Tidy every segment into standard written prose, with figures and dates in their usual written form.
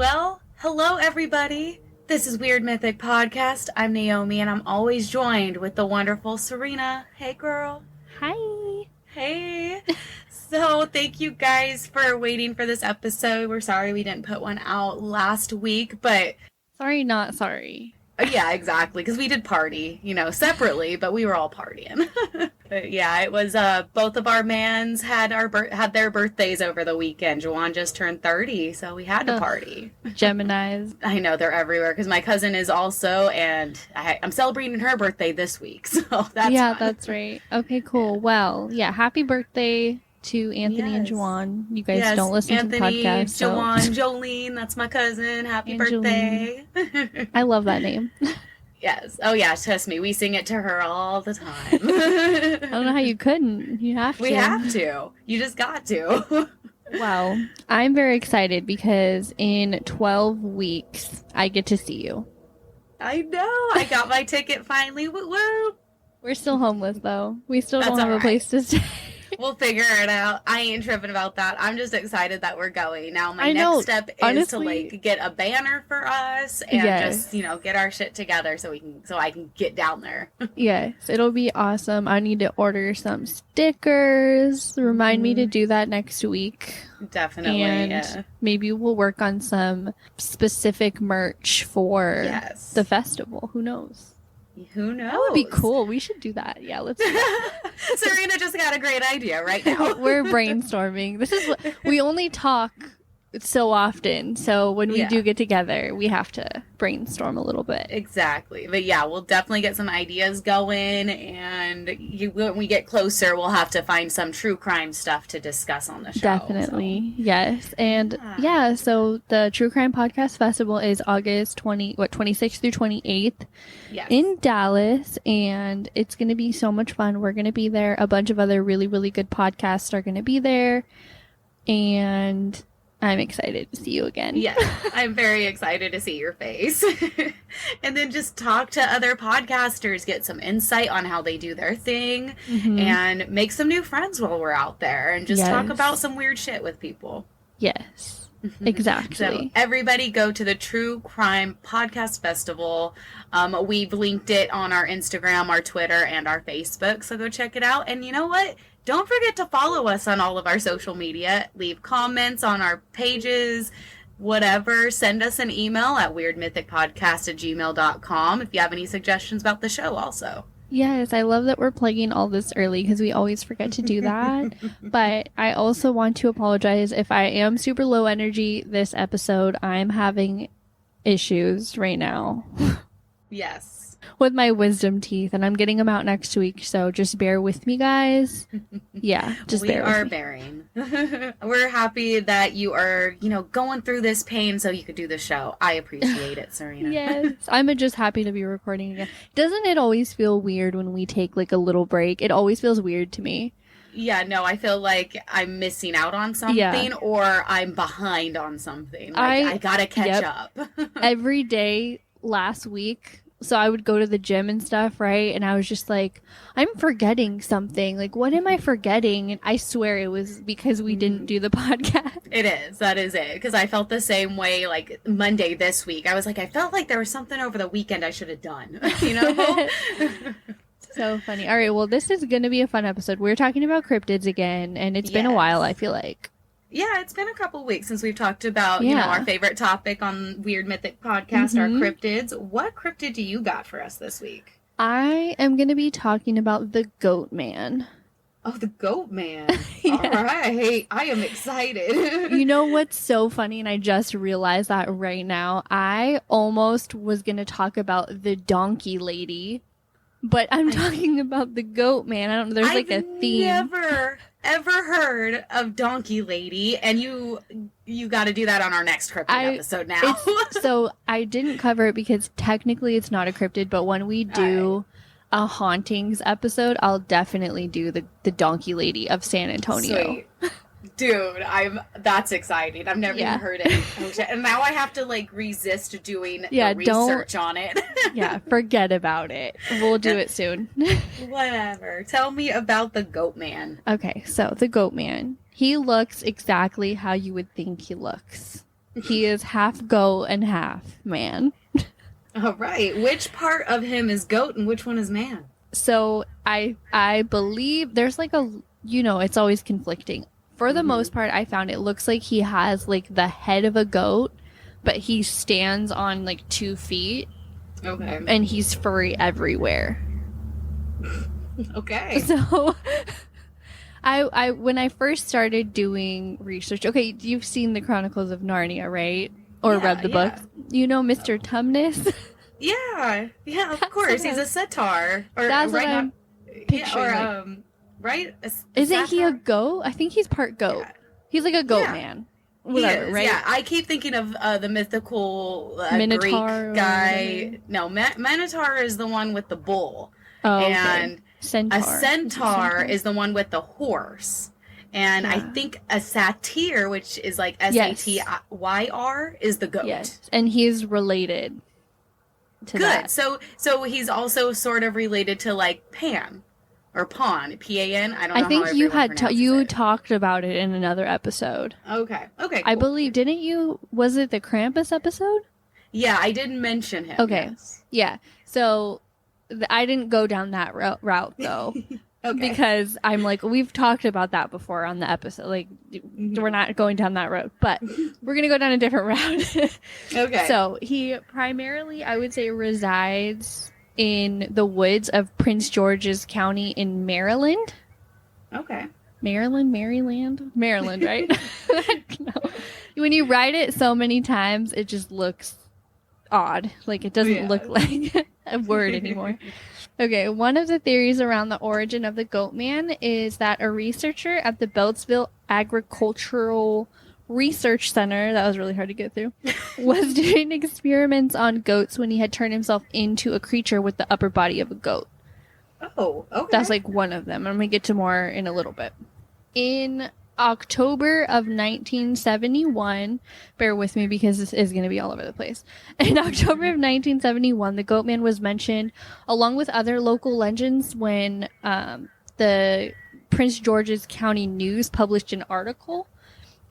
Well, hello everybody. This is Weird Mythic Podcast. I'm Naomi and I'm always joined with the wonderful Serena. Hey girl. Hi. Hey. So thank you guys for waiting for this episode. We're sorry we didn't put one out last week, but... Sorry, not sorry. Yeah, exactly, because we did party, separately, but we were all partying. But yeah, it was, both of our mans had their birthdays over the weekend. Juwan just turned 30, so we had to party. Geminis. I know, they're everywhere, because my cousin is also, and I'm celebrating her birthday this week, so that's fun. That's right. Okay, cool. Yeah. Well, happy birthday to Anthony and Juwan. You guys don't listen to the podcast. Juwan, Jolene, that's my cousin. Happy birthday. I love that name. Yes. Oh, yeah, trust me. We sing it to her all the time. I don't know how you couldn't. You have to. We have to. You just got to. Well, I'm very excited because in 12 weeks, I get to see you. I know. I got my ticket finally. Woo-woo. We're still homeless, though. We still don't have a place to stay. We'll figure it out. I ain't tripping about that. I'm just excited that we're going. Now, my next step is to get a banner for us and just, get our shit together so I can get down there. Yes, it'll be awesome. I need to order some stickers. Remind me to do that next week. Definitely. And maybe we'll work on some specific merch for the festival. Who knows? Who knows? That would be cool. We should do that. Yeah, let's do that. Serena just got a great idea right now. We're brainstorming. This is what we only talk so often. So when we do get together, we have to brainstorm a little bit. Exactly. But yeah, we'll definitely get some ideas going. And when we get closer, we'll have to find some true crime stuff to discuss on the show. Definitely. So. Yes. And so the True Crime Podcast Festival is August 26th through 28th in Dallas. And it's going to be so much fun. We're going to be there. A bunch of other really, really good podcasts are going to be there. And I'm excited to see you again. Yes, I'm very excited to see your face. And then just talk to other podcasters, get some insight on how they do their thing, and make some new friends while we're out there, and just talk about some weird shit with people. Yes, exactly. So everybody go to the True Crime Podcast Festival. We've linked it on our Instagram, our Twitter, and our Facebook, so go check it out. And you know what? Don't forget to follow us on all of our social media. Leave comments on our pages, whatever. Send us an email at weirdmythicpodcast@gmail.com if you have any suggestions about the show also. Yes, I love that we're plugging all this early because we always forget to do that. But I also want to apologize if I am super low energy this episode. I'm having issues right now. Yes. With my wisdom teeth, and I'm getting them out next week, so just bear with me, guys. Yeah, just bear with me. We are bearing. We're happy that you are, going through this pain so you could do the show. I appreciate it, Serena. Yes, I'm just happy to be recording again. Doesn't it always feel weird when we take, a little break? It always feels weird to me. Yeah, no, I feel like I'm missing out on something or I'm behind on something. I gotta catch up. Every day last week... So I would go to the gym and stuff, right? And I was just like, I'm forgetting something. What am I forgetting? And I swear it was because we didn't do the podcast. It is. That is it. Because I felt the same way, Monday this week. I was like, I felt like there was something over the weekend I should have done. So funny. All right. Well, this is going to be a fun episode. We're talking about cryptids again. And it's been a while, I feel like. Yeah, it's been a couple weeks since we've talked about, our favorite topic on Weird Mythic Podcast, our cryptids. What cryptid do you got for us this week? I am going to be talking about the Goatman. Oh, the Goatman. All right. I am excited. You know what's so funny? And I just realized that right now. I almost was going to talk about the donkey lady, but I'm talking about the Goatman. I don't know. There's a theme. I've never ever heard of Donkey Lady, and you got to do that on our next cryptid episode now. So I didn't cover it because technically it's not a cryptid, but when we do a hauntings episode, I'll definitely do the Donkey Lady of San Antonio. Sweet. Dude, that's exciting. I've never even heard it. And now I have to resist doing the research on it. Yeah, forget about it. We'll do it soon. Whatever. Tell me about the Goatman. Okay, so the Goatman. He looks exactly how you would think he looks. He is half goat and half man. All right. Which part of him is goat and which one is man? So I believe there's like a, it's always conflicting. For the most part, I found it looks like he has like the head of a goat, but he stands on like 2 feet. Okay. And he's furry everywhere. Okay. So I when I first started doing research, okay, you've seen the Chronicles of Narnia, right? Or read the books. You know Mr. Tumnus? Yeah, of course. He's a centaur. Or that's what I'm picturing. Yeah, right? Isn't he a goat? I think he's part goat. Yeah. He's like a goat man. Whatever, right? Yeah, I keep thinking of the mythical Minotaur Greek guy. No, Minotaur is the one with the bull. Oh, and Centaur. A centaur is the one with the horse. And I think a satyr, which is like Satyr, is the goat. Yes, and he's related to that. So he's also sort of related to like Pan or Pawn, Pan. I don't know. I think you had you talked about it in another episode. Okay. Cool. I believe, didn't you? Was it the Krampus episode? Yeah, I did mention him. Okay. Yes. Yeah. So I didn't go down that route though. Okay. Because I'm like, we've talked about that before on the episode. Like, we're not going down that road, but we're going to go down a different route. Okay. So he primarily, I would say, resides in the woods of Prince George's County in Maryland. Okay. Maryland, right? No. When you write it so many times, it just looks odd. Like, it doesn't look like a word anymore. Okay, one of the theories around the origin of the Goatman is that a researcher at the Beltsville Agricultural Research Center, that was really hard to get through, was doing experiments on goats when he had turned himself into a creature with the upper body of a goat. Oh, okay. That's like one of them. I'm going to get to more in a little bit. In October of 1971, bear with me because this is going to be all over the place. In October of 1971, the Goatman was mentioned along with other local legends when the Prince George's County News published an article.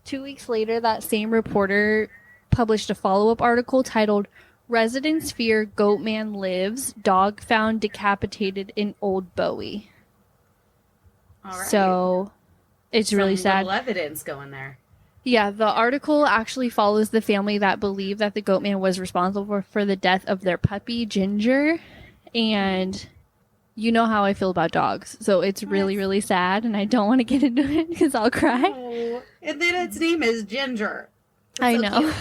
2 weeks later, that same reporter published a follow-up article titled "Residents Fear Goatman Lives, Dog Found Decapitated in Old Bowie." All right. So it's really sad. Little evidence going there. Yeah, the article actually follows the family that believed that the Goatman was responsible for the death of their puppy, Ginger. And you know how I feel about dogs. So it's really, really sad. And I don't want to get into it because I'll cry. Oh, and then its name is Ginger. I know.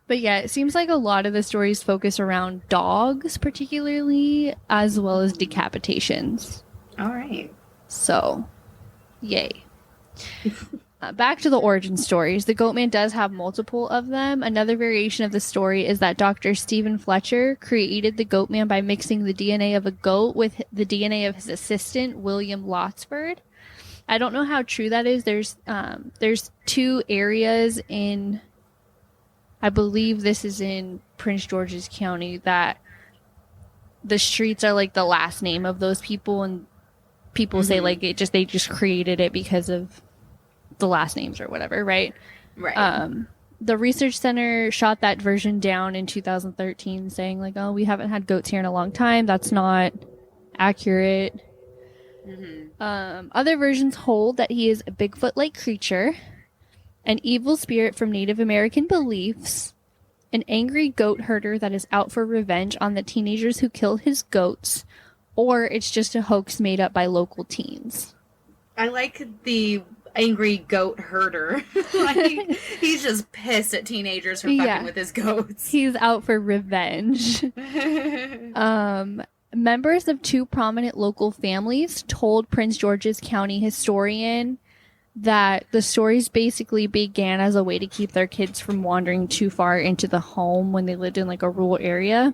But yeah, it seems like a lot of the stories focus around dogs, particularly, as well as decapitations. All right. So, yay. Back to the origin stories. The Goatman does have multiple of them. Another variation of the story is that Dr. Stephen Fletcher created the Goatman by mixing the DNA of a goat with the DNA of his assistant, William Lotsford. I don't know how true that is. There's 2 areas in, I believe this is in Prince George's County, that the streets are like the last name of those people, and people say like they just created it because of the last names or whatever, right? Right. The research center shot that version down in 2013, saying like, "Oh, we haven't had goats here in a long time. That's not accurate." Other versions hold that he is a Bigfoot-like creature, an evil spirit from Native American beliefs, an angry goat herder that is out for revenge on the teenagers who killed his goats, or it's just a hoax made up by local teens. I like the angry goat herder. Like, he's just pissed at teenagers for fucking with his goats. He's out for revenge. Members of 2 prominent local families told Prince George's County historian that the stories basically began as a way to keep their kids from wandering too far into the home when they lived in like a rural area.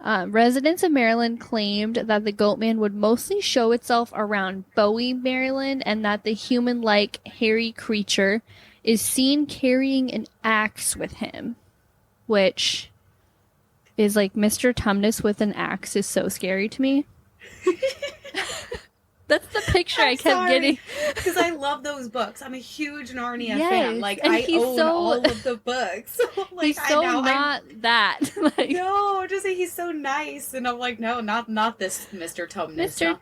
Residents of Maryland claimed that the Goatman would mostly show itself around Bowie, Maryland, and that the human-like hairy creature is seen carrying an axe with him, which is like Mr. Tumnus with an axe is so scary to me. That's the picture I kept getting. Because I love those books. I'm a huge Narnia yes, fan. Like, I own all of the books. Like, he's so not that. Like, no, just he's so nice. And I'm like, no, not this Mr. Tumnus. Mr.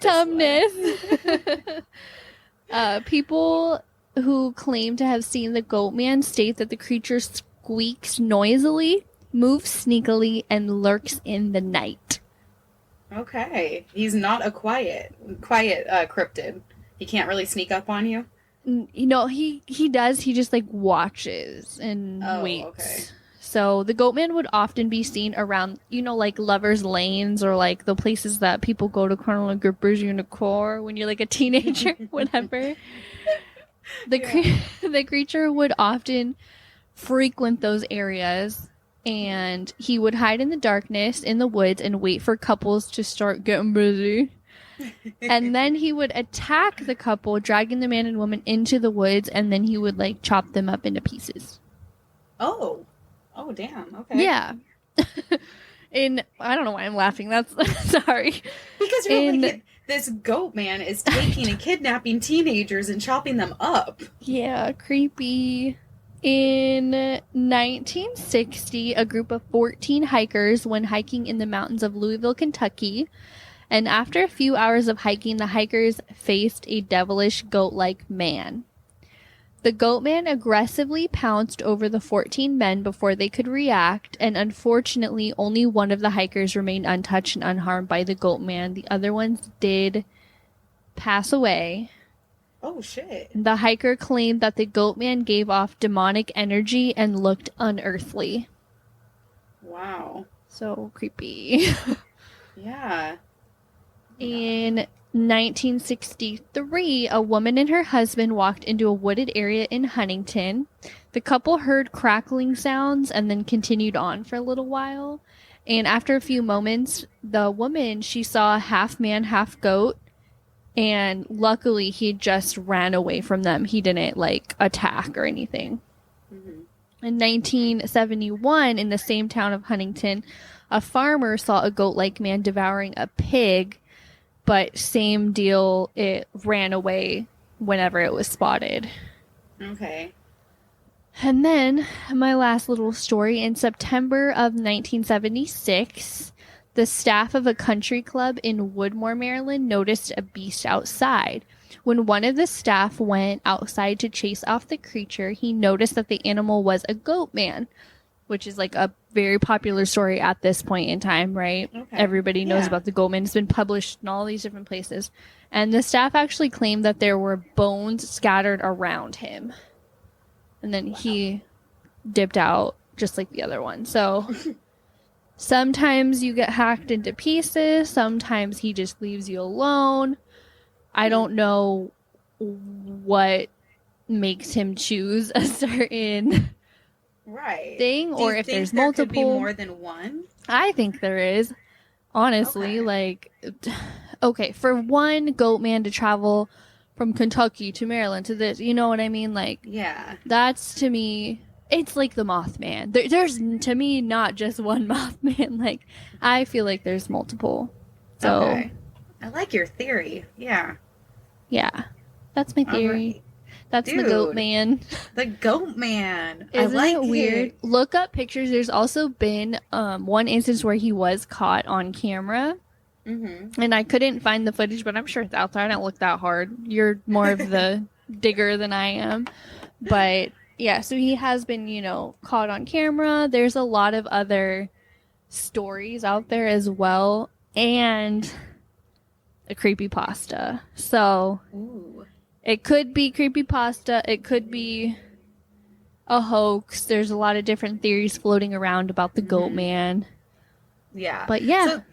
Tumnus. People who claim to have seen the Goatman state that the creature squeaks noisily, moves sneakily, and lurks in the night. Okay. He's not a quiet cryptid. He can't really sneak up on you? You know, he does. He just, like, watches and waits. Okay. So the Goatman would often be seen around, you know, like, lovers' lanes or, like, the places that people go to kind of like grippers unicorn when you're, like, a teenager, whatever. The creature would often frequent those areas, and he would hide in the darkness in the woods and wait for couples to start getting busy. And then he would attack the couple, dragging the man and woman into the woods, and then he would, like, chop them up into pieces. Oh, damn. Okay. Yeah. I don't know why I'm laughing. That's sorry. Because you're this Goatman is taking and kidnapping teenagers and chopping them up. Yeah, creepy. In 1960, a group of 14 hikers went hiking in the mountains of Louisville, Kentucky. And after a few hours of hiking, the hikers faced a devilish goat-like man. The Goatman aggressively pounced over the 14 men before they could react, and unfortunately, only one of the hikers remained untouched and unharmed by the Goatman. The other ones did pass away. Oh, shit. The hiker claimed that the Goatman gave off demonic energy and looked unearthly. Wow. So creepy. Yeah. In 1963, a woman and her husband walked into a wooded area in Huntington. The couple heard crackling sounds and then continued on for a little while. And after a few moments, the woman, she saw half man, half goat. And luckily, he just ran away from them. He didn't, like, attack or anything. Mm-hmm. In 1971, in the same town of Huntington, a farmer saw a goat-like man devouring a pig. But same deal, it ran away whenever it was spotted. Okay. And then, my last little story, in September of 1976, the staff of a country club in Woodmore, Maryland, noticed a beast outside. When one of the staff went outside to chase off the creature, he noticed that the animal was a Goatman, which is like a very popular story at this point in time, right? Okay. Everybody knows about the Goatman. It's been published in all these different places. And the staff actually claimed that there were bones scattered around him. And then he dipped out just like the other one. So sometimes you get hacked into pieces. Sometimes he just leaves you alone. I don't know what makes him choose a certain thing, or if there's multiple. Could be more than one? I think there is. Honestly, like, okay, for one Goatman to travel from Kentucky to Maryland to this, you know what I mean? Like, yeah, that's, to me, it's like the Mothman. There's, to me, not just one Mothman. Like, I feel like there's multiple. So, okay. I like your theory. Yeah. Yeah. That's my theory. Right. That's the Goatman. The Goatman. Isn't it weird? Look up pictures. There's also been one instance where he was caught on camera. Mm-hmm. And I couldn't find the footage, but I'm sure it's out there. I don't look that hard. You're more of the digger than I am. But yeah, so he has been, caught on camera. There's a lot of other stories out there as well. And a creepypasta. So it could be creepypasta. It could be a hoax. There's a lot of different theories floating around about the Goatman. Yeah. But yeah. So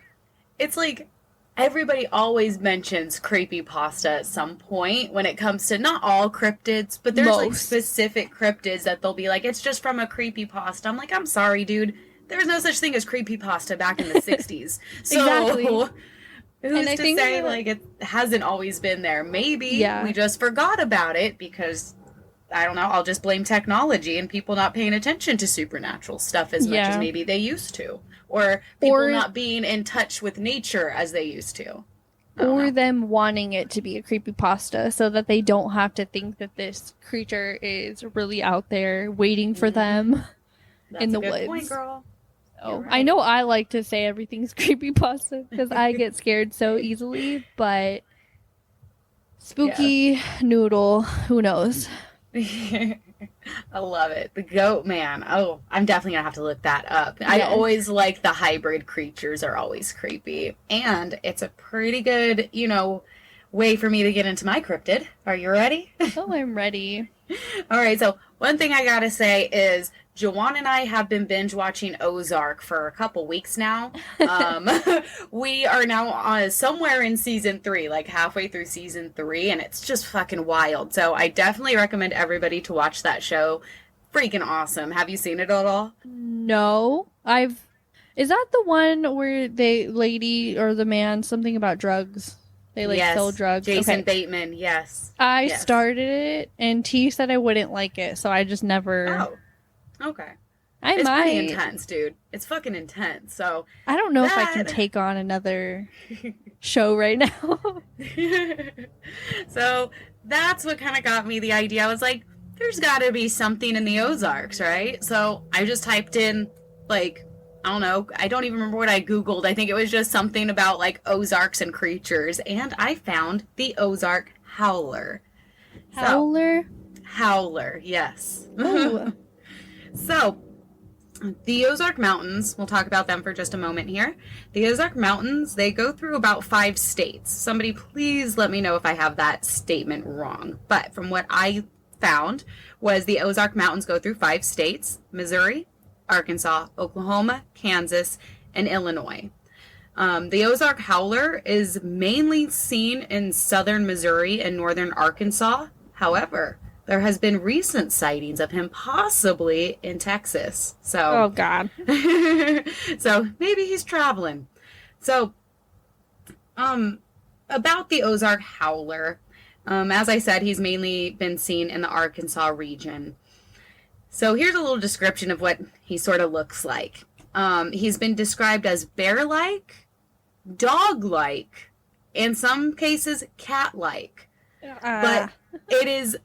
it's like everybody always mentions creepypasta at some point when it comes to not all cryptids, but there's like specific cryptids that they'll be like, it's just from a creepypasta. I'm like, I'm sorry, dude. There was no such thing as creepypasta back in the 60s. So exactly. Who's to say, like, it hasn't always been there? Maybe we just forgot about it because, I don't know, I'll just blame technology and people not paying attention to supernatural stuff as much as maybe they used to. Or people not being in touch with nature as they used to. Or them wanting it to be a creepypasta so that they don't have to think that this creature is really out there waiting for them in the woods. That's a good point, girl. So, right. I know I like to say everything's creepypasta because I get scared so easily, but spooky noodle, who knows? I love it. The Goatman. Oh, I'm definitely gonna have to look that up. Yes. I always like the hybrid creatures are always creepy. And it's a pretty good, way for me to get into my cryptid. Are you ready? Oh, I'm ready. All right, so one thing I gotta say is Jawan and I have been binge watching Ozark for a couple weeks now. We are now somewhere in season 3, like halfway through season 3, and it's just fucking wild. So I definitely recommend everybody to watch that show. Freaking awesome. Have you seen it at all? No. Is that the one where the lady or the man, something about drugs? They sell drugs. Jason Bateman, yes. I started it, and T said I wouldn't like it, so I just never... Oh. Okay. It's pretty intense, dude. It's fucking intense. So I don't know if I can take on another show right now. So that's what kind of got me the idea. I was like, there's got to be something in the Ozarks, right? So I just typed in, I don't know. I don't even remember what I Googled. I think it was just something about, Ozarks and creatures. And I found the Ozark Howler. Howler? Howler, yes. Ooh. So, the Ozark Mountains, we'll talk about them for just a moment here. The Ozark Mountains, they go through about 5 states. Somebody please let me know if I have that statement wrong. But from what I found was the Ozark Mountains go through 5 states: Missouri, Arkansas, Oklahoma, Kansas, and Illinois. The Ozark Howler is mainly seen in southern Missouri and northern Arkansas. However, there has been recent sightings of him possibly in Texas. So, oh, God. So maybe he's traveling. So, about the Ozark Howler, as I said, he's mainly been seen in the Arkansas region. So here's a little description of what he sort of looks like. He's been described as bear-like, dog-like, in some cases cat-like. But it is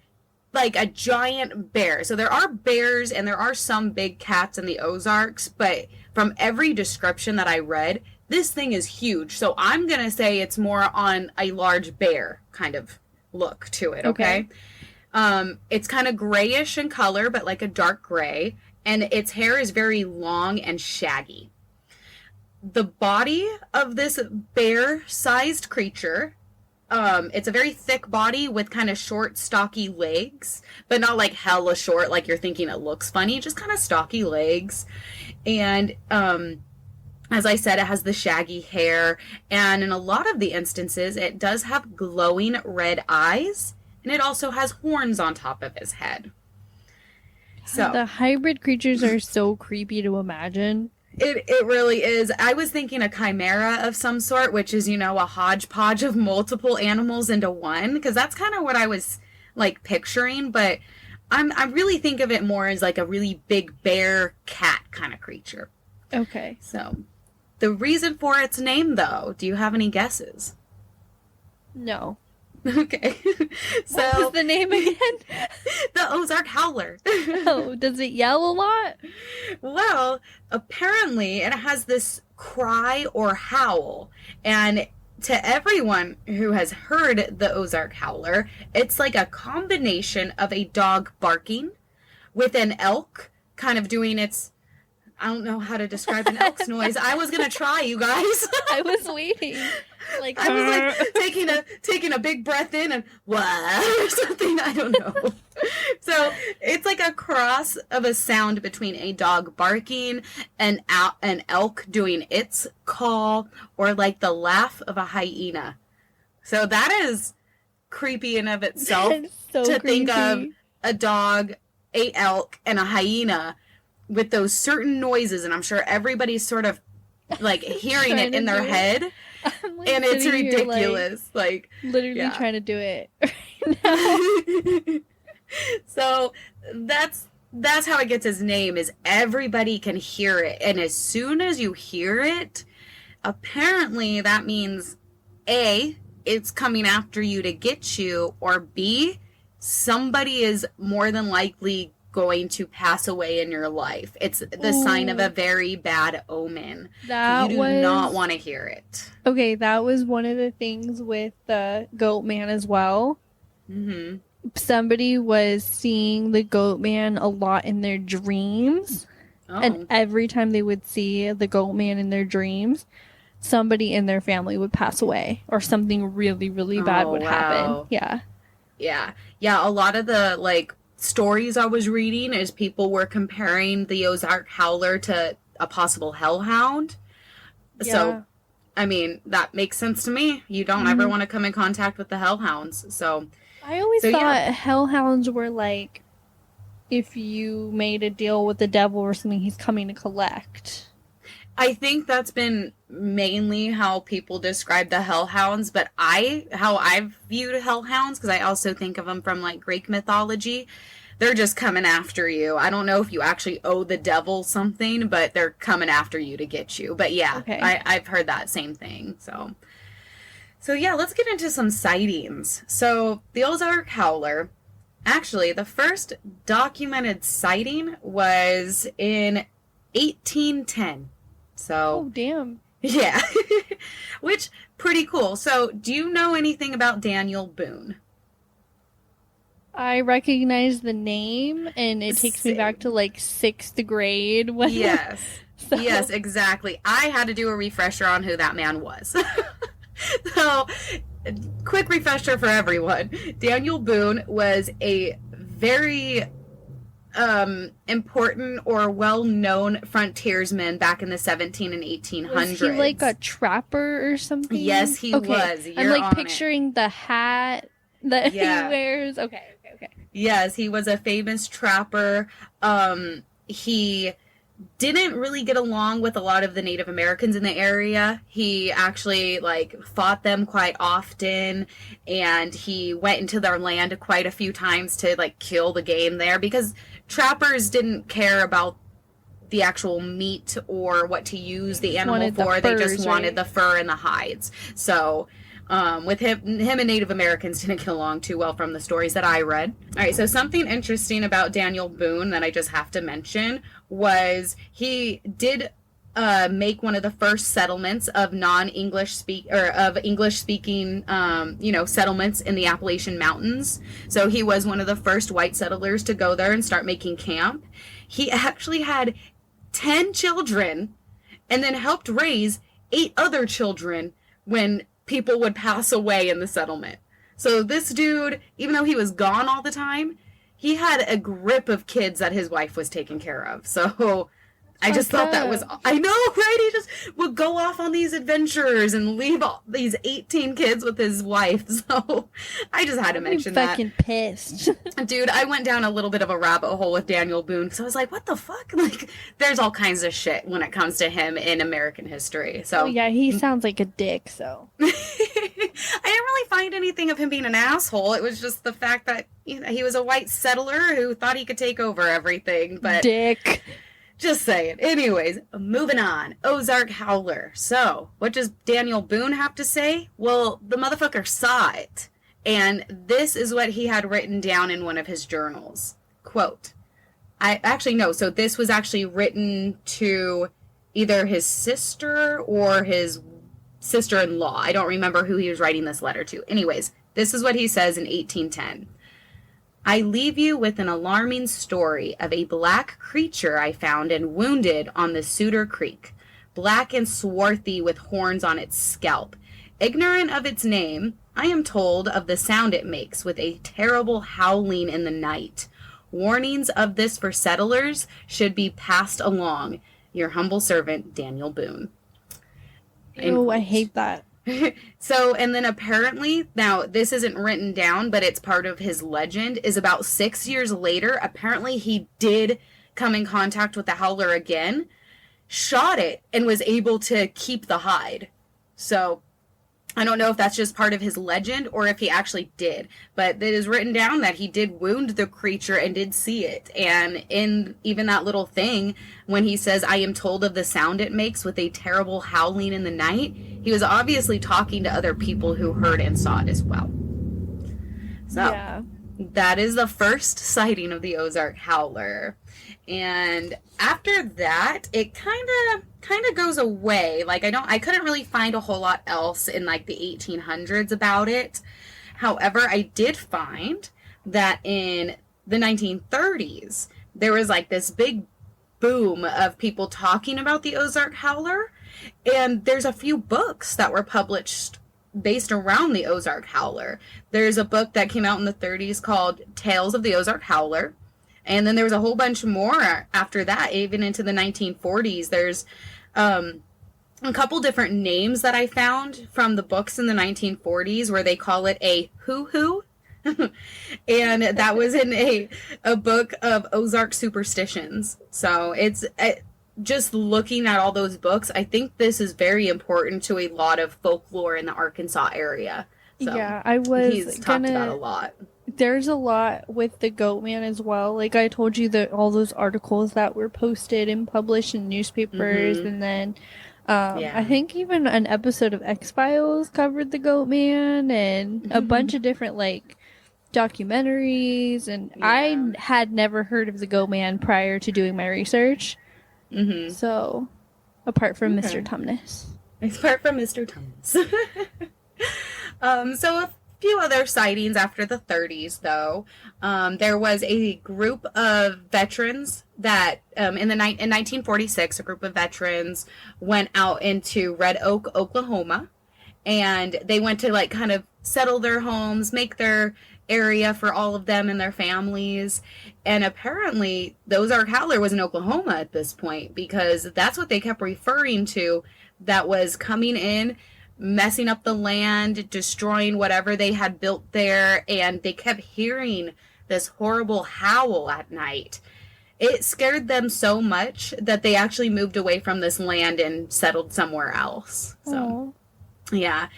like a giant bear. So there are bears and there are some big cats in the Ozarks, but from every description that I read, this thing is huge. So I'm going to say it's more on a large bear kind of look to it, okay? It's kind of grayish in color, but like a dark gray, and its hair is very long and shaggy. The body of this bear-sized creature, it's a very thick body with kind of short, stocky legs, but not like hella short, like you're thinking it looks funny, just kind of stocky legs. And, as I said, it has the shaggy hair, and in a lot of the instances, it does have glowing red eyes, and it also has horns on top of his head. So the hybrid creatures are so creepy to imagine. It really is. I was thinking a chimera of some sort, which is, a hodgepodge of multiple animals into one, because that's kind of what I was, picturing, but I really think of it more as, a really big bear cat kind of creature. Okay. So, the reason for its name, though, do you have any guesses? No. Okay. So, what was the name again? The Ozark Howler. Oh, does it yell a lot? Well, apparently it has this cry or howl. And to everyone who has heard the Ozark Howler, it's like a combination of a dog barking with an elk kind of doing its... I don't know how to describe an elk's noise. I was going to try, you guys. I was waiting. I was taking a big breath in and what or something. I don't know. So it's like a cross of a sound between a dog barking and an elk doing its call, or like the laugh of a hyena. So that is creepy in of itself. So to creepy. Think of a dog, a elk, and a hyena with those certain noises, and I'm sure everybody's sort of hearing it in their head, and it's ridiculous. Literally trying to do it right now. So that's how it gets its name, is everybody can hear it, and as soon as you hear it, apparently that means A, it's coming after you to get you, or B, somebody is more than likely going to pass away in your life. It's the sign of a very bad omen. You do not want to hear it. Okay, that was one of the things with the Goatman as well. Mm-hmm. Somebody was seeing the Goatman a lot in their dreams. Oh. And every time they would see the Goatman in their dreams, somebody in their family would pass away or something really, really bad would happen. Yeah. Yeah. Yeah, a lot of the, like, stories I was reading is people were comparing the Ozark Howler to a possible hellhound. Yeah. So, I mean, that makes sense to me. You don't ever want to come in contact with the hellhounds. So, I always thought hellhounds were like if you made a deal with the devil or something, he's coming to collect. I think that's been mainly how people describe the hellhounds, but how I've viewed hellhounds, because I also think of them from, like, Greek mythology, they're just coming after you. I don't know if you actually owe the devil something, but they're coming after you to get you. But yeah, okay. I've heard that same thing. So yeah, let's get into some sightings. So the Ozark Howler, actually, the first documented sighting was in 1810. So, oh, damn. Yeah. Which, pretty cool. So, do you know anything about Daniel Boone? I recognize the name, and it takes me back to, like, 6th grade. Yes. So. Yes, exactly. I had to do a refresher on who that man was. So, quick refresher for everyone. Daniel Boone was a very important or well-known frontiersman back in the 17 and 1800s. Was he like a trapper or something? Yes, he was. I'm like picturing the hat that he wears. Okay. Yes, he was a famous trapper. He didn't really get along with a lot of the Native Americans in the area. He actually, like, fought them quite often, and he went into their land quite a few times to, like, kill the game there, because trappers didn't care about the actual meat or what to use the animal for. They just wanted the fur and the hides. So, with him and Native Americans didn't get along too well from the stories that I read. All right, so something interesting about Daniel Boone that I just have to mention was he did make one of the first settlements of English speaking settlements in the Appalachian Mountains. So he was one of the first white settlers to go there and start making camp. He actually had 10 children and then helped raise 8 other children when people would pass away in the settlement. So this dude, even though he was gone all the time, he had a grip of kids that his wife was taking care of. So I just thought that was, I know, right? He just would go off on these adventures and leave all these 18 kids with his wife. So I just had to mention that. I'm fucking pissed. Dude, I went down a little bit of a rabbit hole with Daniel Boone because I was like, what the fuck? Like, there's all kinds of shit when it comes to him in American history. So yeah, he sounds like a dick, so. I didn't really find anything of him being an asshole. It was just the fact that he was a white settler who thought he could take over everything. But dick. Just saying. Anyways, moving on. Ozark Howler. So, what does Daniel Boone have to say? Well, the motherfucker saw it. And this is what he had written down in one of his journals. Quote, so this was actually written to either his sister or his sister-in-law. I don't remember who he was writing this letter to. Anyways, this is what he says in 1810. I leave you with an alarming story of a black creature I found and wounded on the Sutter Creek, black and swarthy with horns on its scalp. Ignorant of its name, I am told of the sound it makes with a terrible howling in the night. Warnings of this for settlers should be passed along. Your humble servant, Daniel Boone. Oh, I hate that. So, and then apparently, now this isn't written down, but it's part of his legend, is about 6 years later, apparently he did come in contact with the howler again, shot it, and was able to keep the hide. So, I don't know if that's just part of his legend or if he actually did, but it is written down that he did wound the creature and did see it. And in even that little thing, when he says, I am told of the sound it makes with a terrible howling in the night, he was obviously talking to other people who heard and saw it as well. So, yeah. That is the first sighting of the Ozark Howler. And after that, it kind of goes away. Like I couldn't really find a whole lot else in like the 1800s about it. However, I did find that in the 1930s, there was like this big boom of people talking about the Ozark Howler, and there's a few books that were published based around the Ozark Howler. There's a book that came out in the 30s called Tales of the Ozark Howler. And then there was a whole bunch more after that, even into the 1940s. There's a couple different names that I found from the books in the 1940s where they call it a hoo-hoo. And that was in a book of Ozark superstitions. So it's just looking at all those books, I think this is very important to a lot of folklore in the Arkansas area. So yeah, he's talked about a lot. There's a lot with the Goatman as well. Like I told you, that all those articles that were posted and published in newspapers, and then I think even an episode of X-Files covered the Goatman, and a bunch of different like documentaries. And I had never heard of the Goatman prior to doing my research. So, apart from Mr. Tumnus. Apart from Mr. Tumnus. So a few other sightings after the 30s, though. There was a group of veterans that, in 1946, a group of veterans went out into Red Oak, Oklahoma, and they went to, like, kind of settle their homes, make their area for all of them and their families. And apparently the Ozark Howler was in Oklahoma at this point, because that's what they kept referring to, that was coming in, messing up the land, destroying whatever they had built there, and they kept hearing this horrible howl at night. It scared them so much that they actually moved away from this land and settled somewhere else. So, yeah.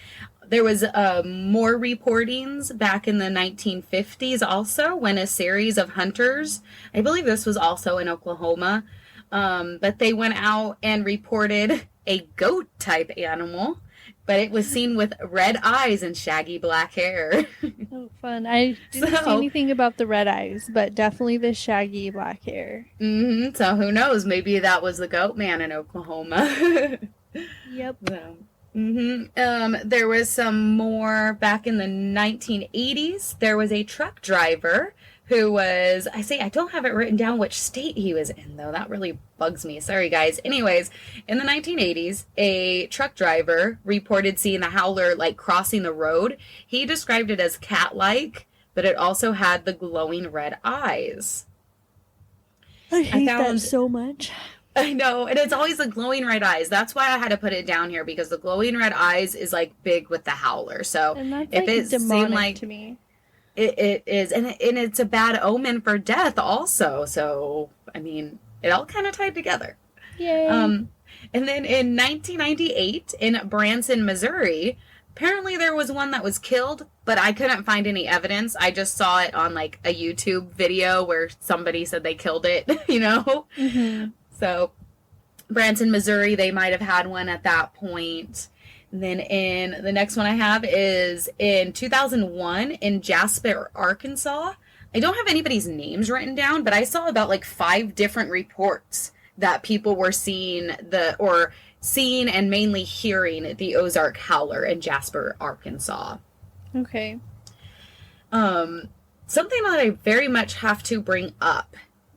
There was more reportings back in the 1950s also, when a series of hunters, I believe this was also in Oklahoma, but they went out and reported a goat-type animal, but it was seen with red eyes and shaggy black hair. Oh, fun. I didn't see anything about the red eyes, but definitely the shaggy black hair. So who knows? Maybe that was the Goatman in Oklahoma. Yep. So. There was some more back in the 1980s. There was a truck driver who was, I don't have it written down which state he was in, though. That really bugs me. Sorry, guys. Anyways, in the 1980s, a truck driver reported seeing the howler, like, crossing the road. He described it as cat-like, but it also had the glowing red eyes. I hate that so much. I know, and it's always the glowing red eyes. That's why I had to put it down here, because the glowing red eyes is, like, big with the howler. So and that's, if it seemed like to me, it is, and it's a bad omen for death also. So I mean, it all kind of tied together. Yay! And then in 1998 in Branson, Missouri, apparently there was one that was killed, but I couldn't find any evidence. I just saw it on, like, a YouTube video where somebody said they killed it. You know. So, Branson, Missouri, they might have had one at that point. And then in the next one I have is in 2001 in Jasper, Arkansas. I don't have anybody's names written down, but I saw about like 5 different reports that people were seeing and mainly hearing the Ozark Howler in Jasper, Arkansas. Okay. Something that I very much have to bring up.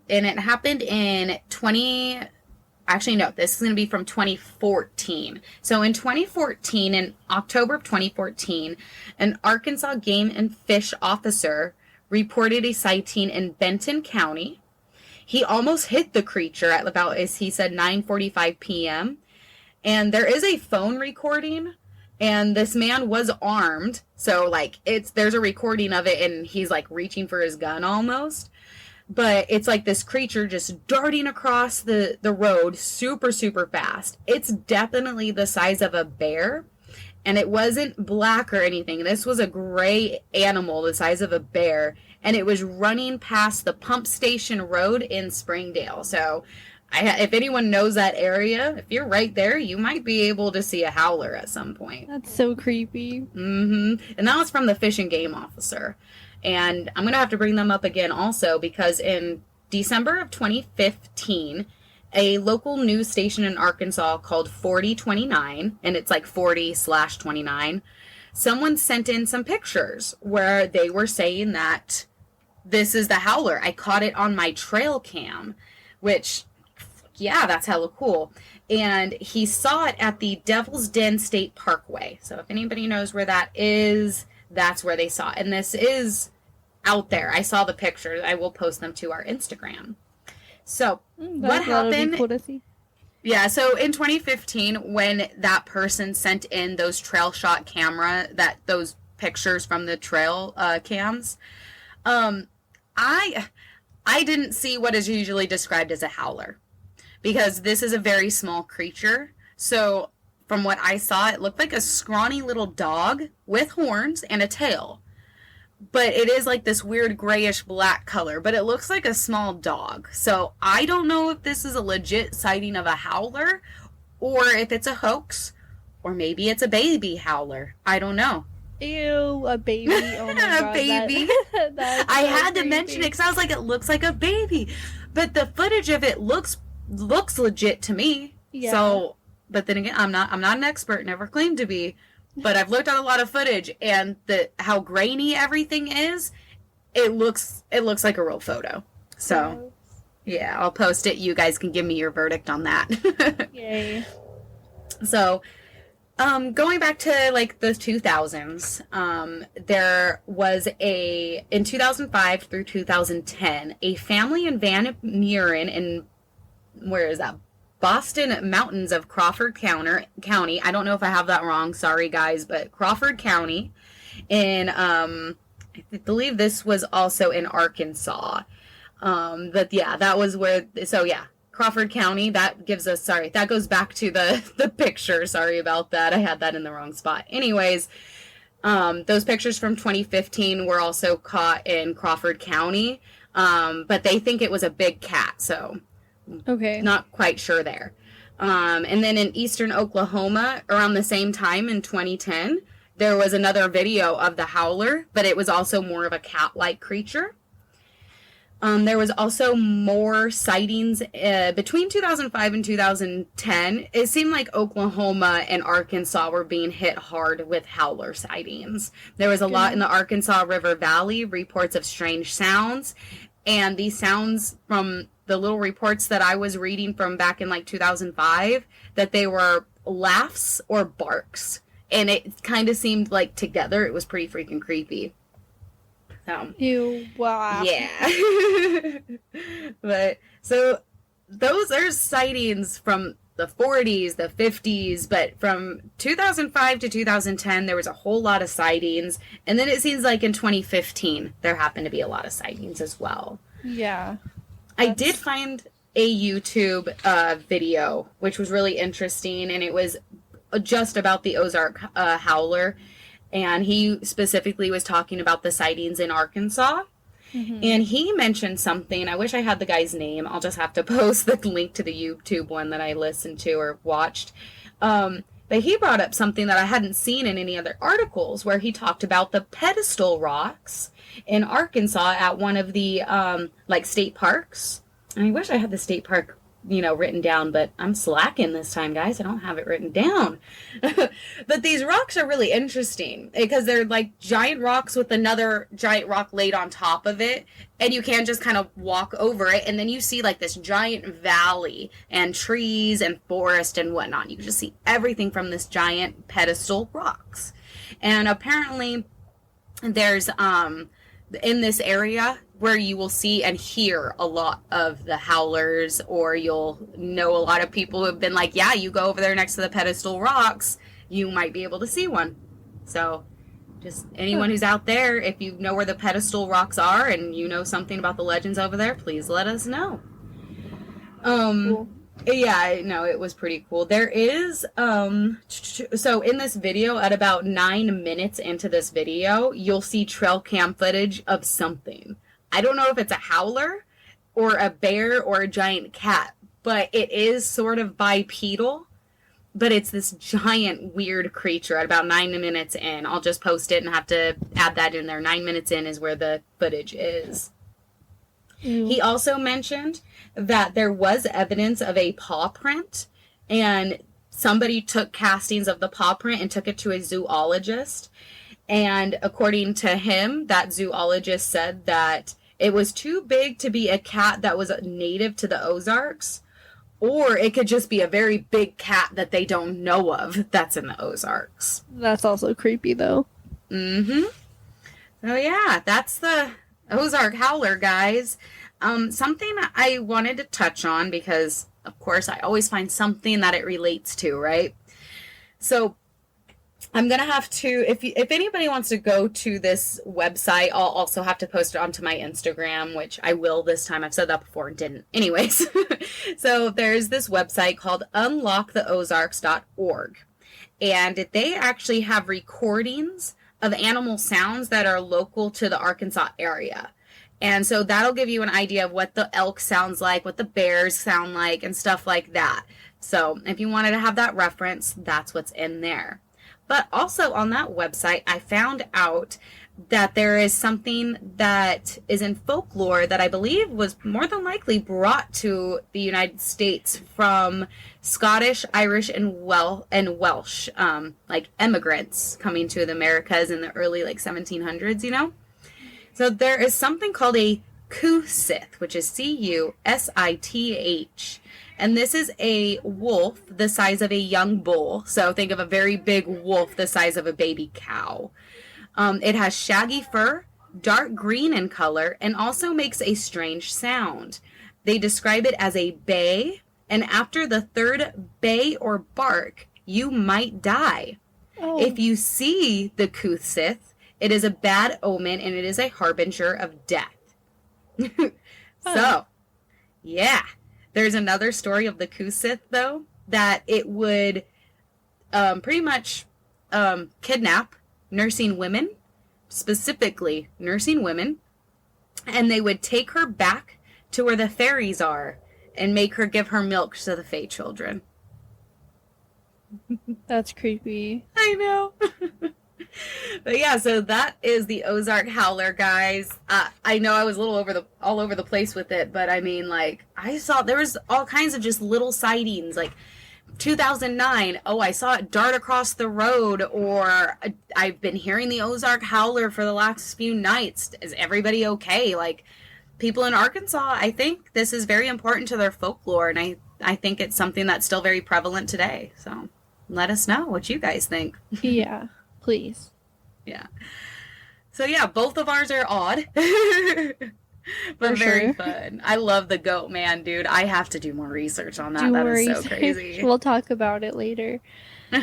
And it happened in this is going to be from 2014. So in 2014, in October of 2014, an Arkansas Game and Fish officer reported a sighting in Benton County. He almost hit the creature at about, as he said, 9:45 p.m. And there is a phone recording, and this man was armed. So, like, there's a recording of it, and he's, like, reaching for his gun almost. But it's like this creature just darting across the road super, super fast. It's definitely the size of a bear. and it wasn't black or anything. This was a gray animal the size of a bear, and it was running past the pump station road in Springdale. So if anyone knows that area, if you're right there, you might be able to see a howler at some point. That's so creepy. Mm-hmm. And that was from the Fish and Game officer. And I'm going to have to bring them up again also because in December of 2015, a local news station in Arkansas called 4029, and it's like 40/29, someone sent in some pictures where they were saying that this is the howler. I caught it on my trail cam, which, yeah, that's hella cool. And he saw it at the Devil's Den State Parkway. So if anybody knows where that is, that's where they saw it. And this is out there. I saw the pictures. I will post them to our Instagram. So what happened? Cool to see. Yeah, so in 2015, when that person sent in those trail shot camera, those pictures from the trail cams, I didn't see what is usually described as a howler because this is a very small creature. So from what I saw, it looked like a scrawny little dog with horns and a tail. But it is like this weird grayish black color, but it looks like a small dog. So I don't know if this is a legit sighting of a howler or if it's a hoax or maybe it's a baby howler. I don't know. Ew, a baby. Oh my God. A baby. That's I so had to creepy. mention it because I was like, it looks like a baby. But the footage of it looks legit to me. Yeah. So, but then again, I'm not an expert, never claimed to be. But I've looked at a lot of footage, and how grainy everything is, it looks like a real photo. So, yeah, I'll post it. You guys can give me your verdict on that. Yay. So, going back to like the 2000s, there was in 2005 through 2010, a family in Van Buren in, where is that? Boston Mountains of Crawford County. I don't know if I have that wrong. Sorry, guys, but Crawford County. I believe this was also in Arkansas. But yeah, that was where. So yeah, Crawford County. That goes back to the picture. Sorry about that. I had that in the wrong spot. Anyways, those pictures from 2015 were also caught in Crawford County. But they think it was a big cat. So. Okay. Not quite sure there. And then in eastern Oklahoma, around the same time in 2010, there was another video of the howler, but it was also more of a cat-like creature. There was also more sightings between 2005 and 2010. It seemed like Oklahoma and Arkansas were being hit hard with howler sightings. There was a lot in the Arkansas River Valley, reports of strange sounds, and these sounds from the little reports that I was reading from back in like 2005, that they were laughs or barks. And it kind of seemed like together. It was pretty freaking creepy. So, ew, wow. Yeah. But, so, those are sightings from the 40s, the 50s, but from 2005 to 2010, there was a whole lot of sightings. And then it seems like in 2015, there happened to be a lot of sightings as well. Yeah. I did find a YouTube video, which was really interesting, and it was just about the Ozark Howler, and he specifically was talking about the sightings in Arkansas, and he mentioned something. I wish I had the guy's name. I'll just have to post the link to the YouTube one that I listened to or watched. But he brought up something that I hadn't seen in any other articles, where he talked about the pedestal rocks in Arkansas at one of the state parks. I wish I had the state park, written down, but I'm slacking this time, guys. I don't have it written down. But these rocks are really interesting because they're like giant rocks with another giant rock laid on top of it, and you can just kind of walk over it, and then you see like this giant valley and trees and forest and whatnot. You can just see everything from this giant pedestal rocks. And apparently there's in this area where you will see and hear a lot of the howlers, or you'll know a lot of people who have been like, yeah, you go over there next to the pedestal rocks, you might be able to see one. So just anyone who's out there, if you know where the pedestal rocks are and you know something about the legends over there, please let us know. Cool. Yeah, no, it was pretty cool. There is, so in this video, at about 9 minutes into this video, you'll see trail cam footage of something. I don't know if it's a howler or a bear or a giant cat, but it is sort of bipedal, but it's this giant weird creature at about 9 minutes in. I'll just post it and have to add that in there. 9 minutes in is where the footage is. He also mentioned that there was evidence of a paw print, and somebody took castings of the paw print and took it to a zoologist. And according to him, that zoologist said that it was too big to be a cat that was native to the Ozarks, or it could just be a very big cat that they don't know of that's in the Ozarks. That's also creepy, though. Mm-hmm. So yeah, that's the Ozark Howler, guys. Something I wanted to touch on because, of course, I always find something that it relates to, right? So I'm going to have to, if anybody wants to go to this website, I'll also have to post it onto my Instagram, which I will this time. I've said that before and didn't. Anyways, so there's this website called unlocktheozarks.org. And they actually have recordings of animal sounds that are local to the Arkansas area. And so that'll give you an idea of what the elk sounds like, what the bears sound like, and stuff like that. So if you wanted to have that reference, that's what's in there. But also on that website, I found out that there is something that is in folklore that I believe was more than likely brought to the United States from Scottish, Irish, and Welsh, like immigrants coming to the Americas in the early 1700s, you know? So there is something called a Cusith, which is Cusith. And this is a wolf the size of a young bull. So think of a very big wolf the size of a baby cow. It has shaggy fur, dark green in color, and also makes a strange sound. They describe it as a bay, and after the third bay or bark, you might die. Oh. If you see the Cusith, it is a bad omen, and it is a harbinger of death. So, yeah. There's another story of the Cusith, though, that it would pretty much kidnap nursing women, specifically nursing women, and they would take her back to where the fairies are and make her give her milk to the Fae children. That's creepy. I know. But yeah, so that is the Ozark Howler, guys. I know I was a little all over the place with it, but I mean, I saw there was all kinds of just little sightings, 2009. Oh, I saw it dart across the road, or I've been hearing the Ozark Howler for the last few nights. Is everybody okay? People in Arkansas, I think this is very important to their folklore, and I think it's something that's still very prevalent today. So let us know what you guys think. Yeah. Please. Yeah. So yeah, both of ours are odd. But very fun. I love the Goatman, dude. I have to do more research on that. That is so crazy. We'll talk about it later. All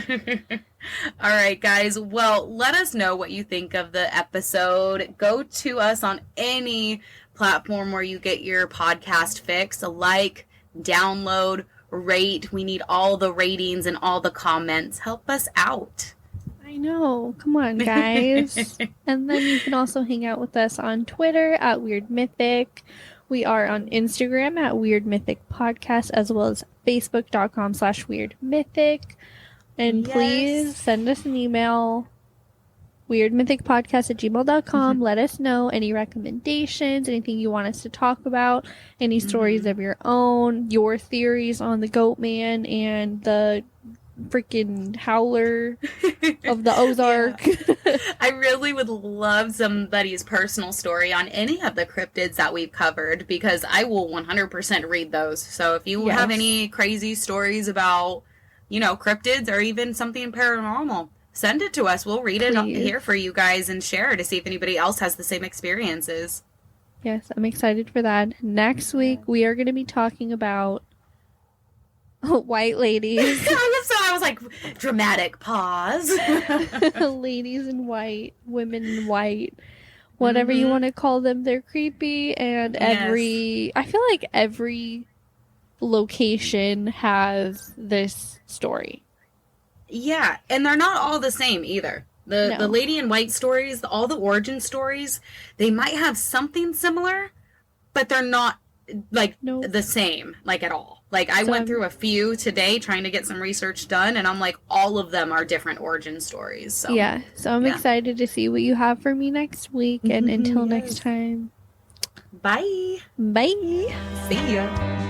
right, guys. Well, let us know what you think of the episode. Go to us on any platform where you get your podcast fix. Download, rate. We need all the ratings and all the comments. Help us out. I know. Come on, guys. And then you can also hang out with us on Twitter at Weird Mythic. We are on Instagram at Weird Mythic Podcast, as well as Facebook.com/WeirdMythic. And please send us an email, weirdmythicpodcast@gmail.com. Let us know any recommendations, anything you want us to talk about, any stories of your own, your theories on the Goatman and the freaking howler of the Ozark. I really would love somebody's personal story on any of the cryptids that we've covered, because I will 100% read those. So if you have any crazy stories about, cryptids or even something paranormal, send it to us. We'll read it here for you guys and share to see if anybody else has the same experiences. Yes, I'm excited for that. Next week, we are going to be talking about white ladies. So I was like, dramatic pause. Ladies in white, women in white, whatever you want to call them. They're creepy, and I feel like every location has this story. Yeah, and they're not all the same either. The Lady in White stories, all the origin stories, they might have something similar, but they're not like the same, like at all. Like I went through a few today trying to get some research done, and I'm like, all of them are different origin stories. So yeah, so I'm excited to see what you have for me next week. And until next time, bye. Bye. See ya.